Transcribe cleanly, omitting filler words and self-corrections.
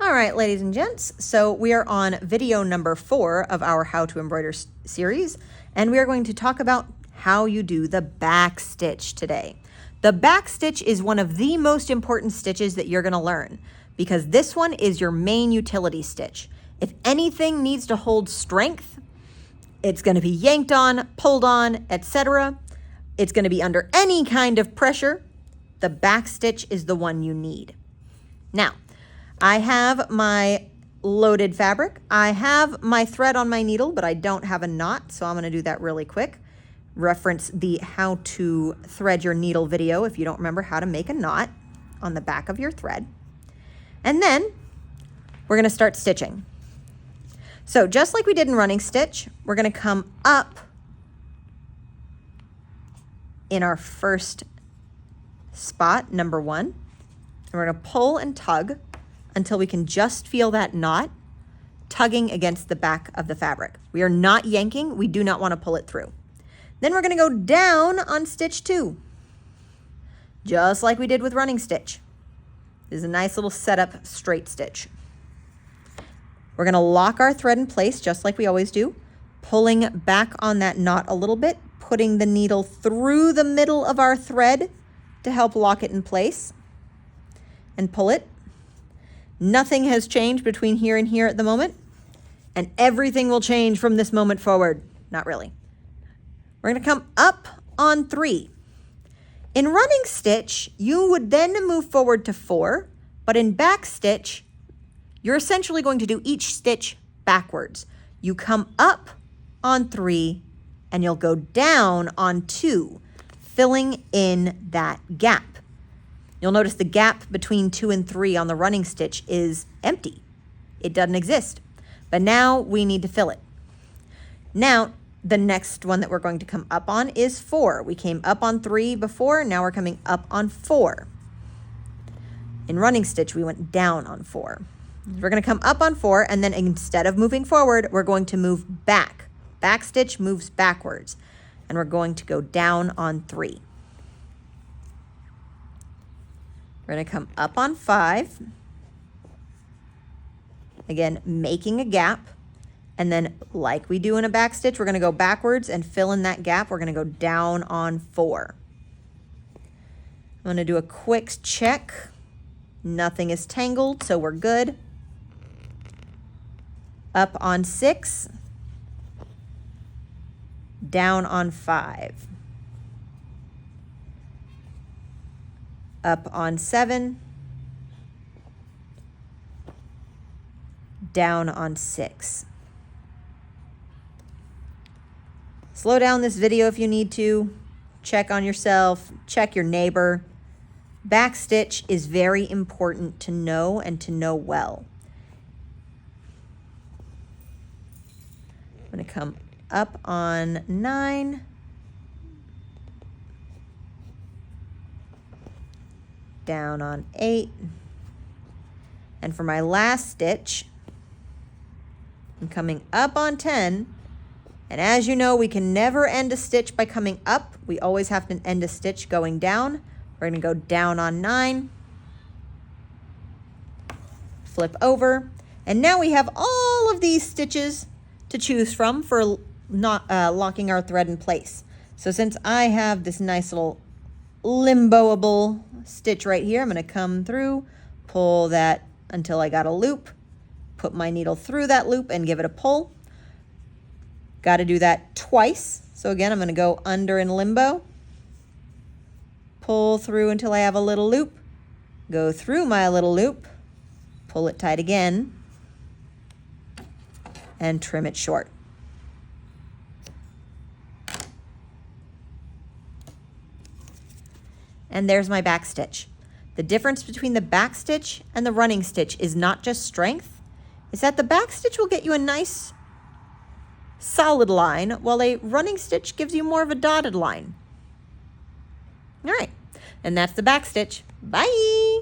All right, ladies and gents, so we are on video number 4 of our How to Embroider series, and we are going to talk about how you do the back stitch today. The back stitch is one of the most important stitches that you're going to learn because this one is your main utility stitch. If anything needs to hold strength, it's going to be yanked on, pulled on, etc. It's going to be under any kind of pressure. The back stitch is the one you need. Now, I have my loaded fabric. I have my thread on my needle, but I don't have a knot, so I'm going to do that really quick. Reference the how to thread your needle video if you don't remember how to make a knot on the back of your thread. And then we're going to start stitching. So just like we did in running stitch, we're going to come up in our first spot, number 1, and we're going to pull and tug until we can just feel that knot tugging against the back of the fabric. We are not yanking. We do not want to pull it through. Then we're going to go down on stitch 2, just like we did with running stitch. This is a nice little setup straight stitch. We're going to lock our thread in place just like we always do, pulling back on that knot a little bit, putting the needle through the middle of our thread to help lock it in place, and pull it. Nothing has changed between here and here at the moment, and everything will change from this moment forward. Not really. We're going to come up on 3. In running stitch, you would then move forward to 4, but in back stitch, you're essentially going to do each stitch backwards. You come up on 3, and you'll go down on 2, filling in that gap. You'll notice the gap between 2 and 3 on the running stitch is empty. It doesn't exist. But now we need to fill it. Now, the next one that we're going to come up on is 4. We came up on 3 before, now we're coming up on 4. In running stitch, we went down on 4. We're going to come up on 4, and then instead of moving forward, we're going to move back. Back stitch moves backwards, and we're going to go down on 3. We're going to come up on 5, again, making a gap, and then like we do in a back stitch, we're going to go backwards and fill in that gap. We're going to go down on 4. I'm going to do a quick check. Nothing is tangled, so we're good. Up on 6, down on 5. Up on 7, down on 6. Slow down this video if you need to. Check on yourself, check your neighbor. Back stitch is very important to know and to know well. I'm going to come up on 9. Down on 8, and for my last stitch, I'm coming up on 10, and as you know, we can never end a stitch by coming up. We always have to end a stitch going down. We're going to go down on 9, flip over, and now we have all of these stitches to choose from for not locking our thread in place. So since I have this nice little limboable stitch right here, I'm going to come through, pull that until I got a loop, put my needle through that loop and give it a pull. Got to do that twice. So again, I'm going to go under in limbo, pull through until I have a little loop, go through my little loop, pull it tight again, and trim it short. And there's my back stitch. The difference between the back stitch and the running stitch is not just strength, it's that the back stitch will get you a nice solid line, while a running stitch gives you more of a dotted line. All right, and that's the back stitch. Bye.